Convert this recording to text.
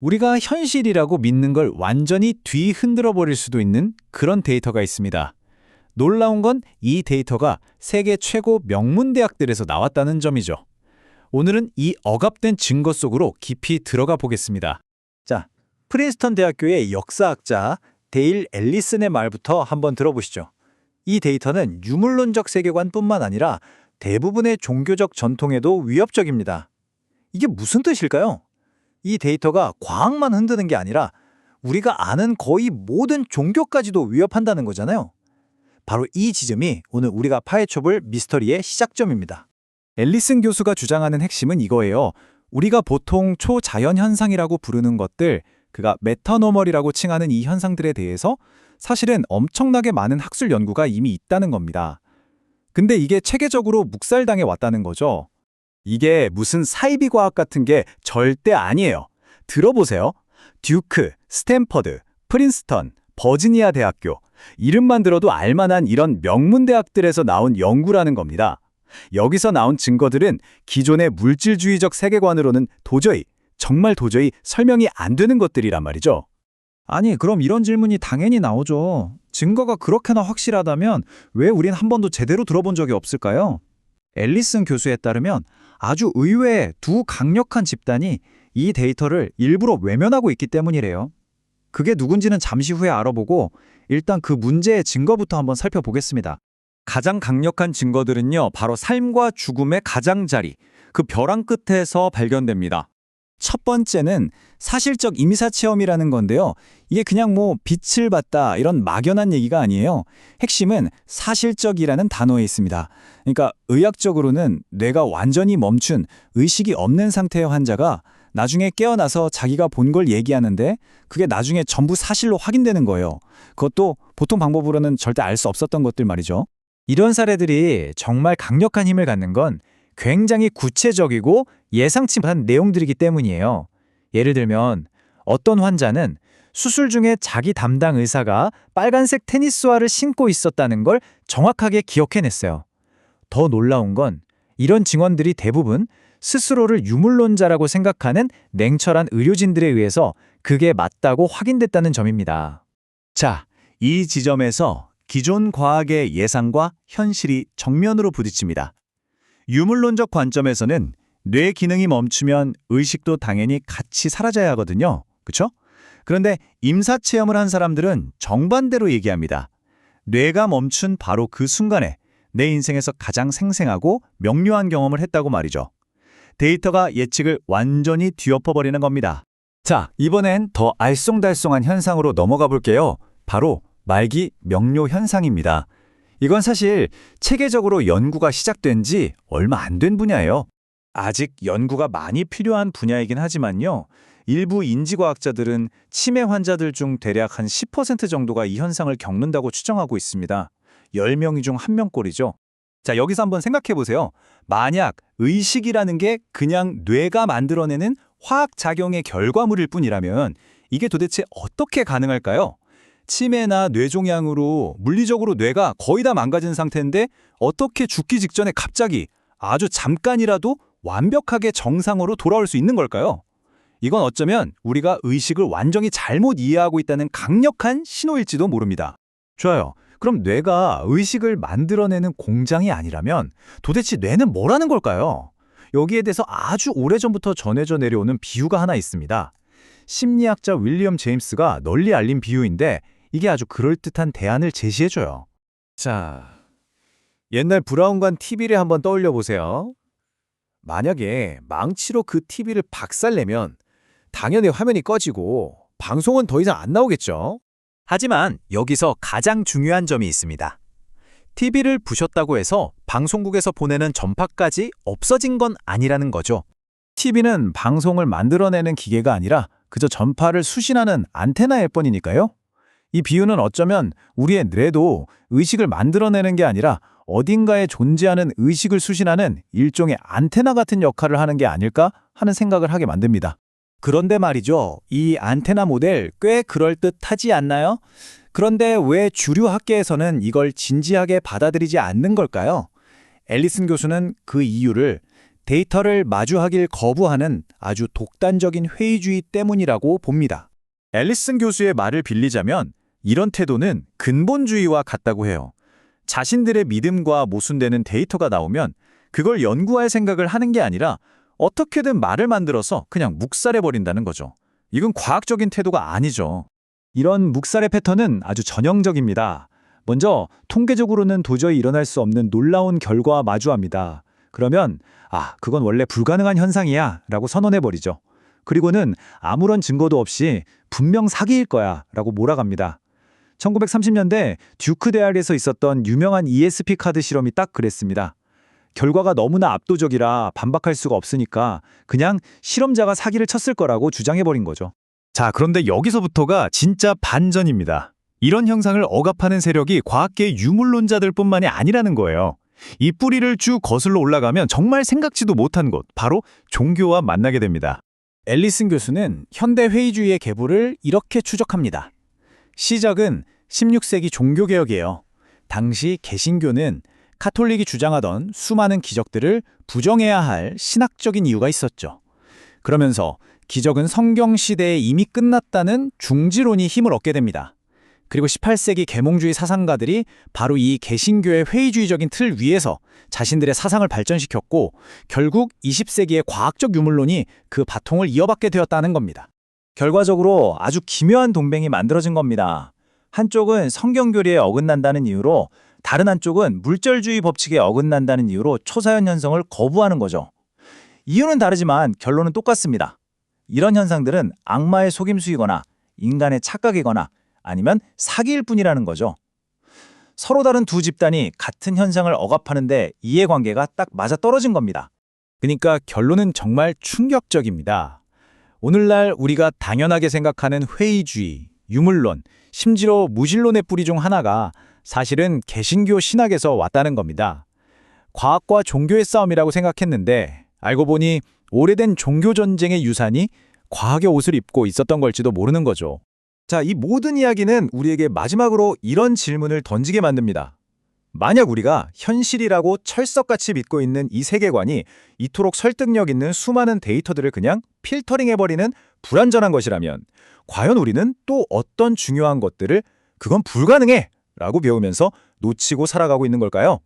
우리가 현실이라고 믿는 걸 완전히 뒤흔들어 버릴 수도 있는 그런 데이터가 있습니다. 놀라운 건 이 데이터가 세계 최고 명문 대학들에서 나왔다는 점이죠. 오늘은 이 억압된 증거 속으로 깊이 들어가 보겠습니다. 자, 프린스턴 대학교의 역사학자 데일 앨리슨의 말부터 한번 들어보시죠. 이 데이터는 유물론적 세계관뿐만 아니라 대부분의 종교적 전통에도 위협적입니다. 이게 무슨 뜻일까요? 이 데이터가 과학만 흔드는 게 아니라 우리가 아는 거의 모든 종교까지도 위협한다는 거잖아요. 바로 이 지점이 오늘 우리가 파헤쳐볼 미스터리의 시작점입니다. 앨리슨 교수가 주장하는 핵심은 이거예요. 우리가 보통 초자연 현상이라고 부르는 것들, 그가 메타노멀이라고 칭하는 이 현상들에 대해서 사실은 엄청나게 많은 학술 연구가 이미 있다는 겁니다. 근데 이게 체계적으로 묵살당해 왔다는 거죠. 이게 무슨 사이비 과학 같은 게 절대 아니에요. 들어보세요. 듀크, 스탠퍼드, 프린스턴, 버지니아 대학교, 이름만 들어도 알만한 이런 명문 대학들에서 나온 연구라는 겁니다. 여기서 나온 증거들은 기존의 물질주의적 세계관으로는 정말 도저히 설명이 안 되는 것들이란 말이죠. 아니, 그럼 이런 질문이 당연히 나오죠. 증거가 그렇게나 확실하다면 왜 우린 한 번도 제대로 들어본 적이 없을까요? 앨리슨 교수에 따르면 아주 의외의 두 강력한 집단이 이 데이터를 일부러 외면하고 있기 때문이래요. 그게 누군지는 잠시 후에 알아보고 일단 그 문제의 증거부터 한번 살펴보겠습니다. 가장 강력한 증거들은요, 바로 삶과 죽음의 가장자리, 그 벼랑 끝에서 발견됩니다. 첫 번째는 사실적 임사체험이라는 건데요. 이게 그냥 빛을 봤다 이런 막연한 얘기가 아니에요. 핵심은 사실적이라는 단어에 있습니다. 그러니까 의학적으로는 뇌가 완전히 멈춘 의식이 없는 상태의 환자가 나중에 깨어나서 자기가 본 걸 얘기하는데 그게 나중에 전부 사실로 확인되는 거예요. 그것도 보통 방법으로는 절대 알 수 없었던 것들 말이죠. 이런 사례들이 정말 강력한 힘을 갖는 건 굉장히 구체적이고 예상치 못한 내용들이기 때문이에요. 예를 들면 어떤 환자는 수술 중에 자기 담당 의사가 빨간색 테니스화를 신고 있었다는 걸 정확하게 기억해냈어요. 더 놀라운 건 이런 증언들이 대부분 스스로를 유물론자라고 생각하는 냉철한 의료진들에 의해서 그게 맞다고 확인됐다는 점입니다. 자, 이 지점에서 기존 과학의 예상과 현실이 정면으로 부딪힙니다. 유물론적 관점에서는 뇌 기능이 멈추면 의식도 당연히 같이 사라져야 하거든요. 그렇죠? 그런데 임사체험을 한 사람들은 정반대로 얘기합니다. 뇌가 멈춘 바로 그 순간에 내 인생에서 가장 생생하고 명료한 경험을 했다고 말이죠. 데이터가 예측을 완전히 뒤엎어버리는 겁니다. 자, 이번엔 더 알쏭달쏭한 현상으로 넘어가 볼게요. 바로 말기 명료 현상입니다. 이건 사실 체계적으로 연구가 시작된 지 얼마 안 된 분야예요. 아직 연구가 많이 필요한 분야이긴 하지만요. 일부 인지과학자들은 치매 환자들 중 대략 한 10% 정도가 이 현상을 겪는다고 추정하고 있습니다. 10명이 중 1명꼴이죠. 자, 여기서 한번 생각해 보세요. 만약 의식이라는 게 그냥 뇌가 만들어내는 화학작용의 결과물일 뿐이라면 이게 도대체 어떻게 가능할까요? 치매나 뇌종양으로 물리적으로 뇌가 거의 다 망가진 상태인데 어떻게 죽기 직전에 갑자기 아주 잠깐이라도 완벽하게 정상으로 돌아올 수 있는 걸까요? 이건 어쩌면 우리가 의식을 완전히 잘못 이해하고 있다는 강력한 신호일지도 모릅니다. 좋아요. 그럼 뇌가 의식을 만들어내는 공장이 아니라면 도대체 뇌는 뭐라는 걸까요? 여기에 대해서 아주 오래전부터 전해져 내려오는 비유가 하나 있습니다. 심리학자 윌리엄 제임스가 널리 알린 비유인데 이게 아주 그럴듯한 대안을 제시해줘요. 자, 옛날 브라운관 TV를 한번 떠올려 보세요. 만약에 망치로 그 TV를 박살내면 당연히 화면이 꺼지고 방송은 더 이상 안 나오겠죠. 하지만 여기서 가장 중요한 점이 있습니다. TV를 부셨다고 해서 방송국에서 보내는 전파까지 없어진 건 아니라는 거죠. TV는 방송을 만들어내는 기계가 아니라 그저 전파를 수신하는 안테나일 뿐이니까요. 이 비유는 어쩌면 우리의 뇌도 의식을 만들어내는 게 아니라 어딘가에 존재하는 의식을 수신하는 일종의 안테나 같은 역할을 하는 게 아닐까 하는 생각을 하게 만듭니다. 그런데 말이죠. 이 안테나 모델 꽤 그럴듯하지 않나요? 그런데 왜 주류 학계에서는 이걸 진지하게 받아들이지 않는 걸까요? 앨리슨 교수는 그 이유를 데이터를 마주하길 거부하는 아주 독단적인 회의주의 때문이라고 봅니다. 앨리슨 교수의 말을 빌리자면 이런 태도는 근본주의와 같다고 해요. 자신들의 믿음과 모순되는 데이터가 나오면 그걸 연구할 생각을 하는 게 아니라 어떻게든 말을 만들어서 그냥 묵살해버린다는 거죠. 이건 과학적인 태도가 아니죠. 이런 묵살의 패턴은 아주 전형적입니다. 먼저 통계적으로는 도저히 일어날 수 없는 놀라운 결과와 마주합니다. 그러면 그건 원래 불가능한 현상이야 라고 선언해버리죠. 그리고는 아무런 증거도 없이 분명 사기일 거야 라고 몰아갑니다. 1930년대 듀크 대학에서 있었던 유명한 ESP 카드 실험이 딱 그랬습니다. 결과가 너무나 압도적이라 반박할 수가 없으니까 그냥 실험자가 사기를 쳤을 거라고 주장해버린 거죠. 자, 그런데 여기서부터가 진짜 반전입니다. 이런 형상을 억압하는 세력이 과학계 유물론자들뿐만이 아니라는 거예요. 이 뿌리를 쭉 거슬러 올라가면 정말 생각지도 못한 곳, 바로 종교와 만나게 됩니다. 앨리슨 교수는 현대 회의주의의 계보를 이렇게 추적합니다. 시작은 16세기 종교개혁이에요. 당시 개신교는 카톨릭이 주장하던 수많은 기적들을 부정해야 할 신학적인 이유가 있었죠. 그러면서 기적은 성경 시대에 이미 끝났다는 중지론이 힘을 얻게 됩니다. 그리고 18세기 계몽주의 사상가들이 바로 이 개신교의 회의주의적인 틀 위에서 자신들의 사상을 발전시켰고 결국 20세기의 과학적 유물론이 그 바통을 이어받게 되었다는 겁니다. 결과적으로 아주 기묘한 동맹이 만들어진 겁니다. 한쪽은 성경교리에 어긋난다는 이유로 다른 한쪽은 물질주의 법칙에 어긋난다는 이유로 초자연 현상을 거부하는 거죠. 이유는 다르지만 결론은 똑같습니다. 이런 현상들은 악마의 속임수이거나 인간의 착각이거나 아니면 사기일 뿐이라는 거죠. 서로 다른 두 집단이 같은 현상을 억압하는데 이해관계가 딱 맞아떨어진 겁니다. 그러니까 결론은 정말 충격적입니다. 오늘날 우리가 당연하게 생각하는 회의주의, 유물론, 심지어 무신론의 뿌리 중 하나가 사실은 개신교 신학에서 왔다는 겁니다. 과학과 종교의 싸움이라고 생각했는데 알고 보니 오래된 종교 전쟁의 유산이 과학의 옷을 입고 있었던 걸지도 모르는 거죠. 자, 이 모든 이야기는 우리에게 마지막으로 이런 질문을 던지게 만듭니다. 만약 우리가 현실이라고 철석같이 믿고 있는 이 세계관이 이토록 설득력 있는 수많은 데이터들을 그냥 필터링해버리는 불완전한 것이라면 과연 우리는 또 어떤 중요한 것들을 그건 불가능해! 라고 배우면서 놓치고 살아가고 있는 걸까요?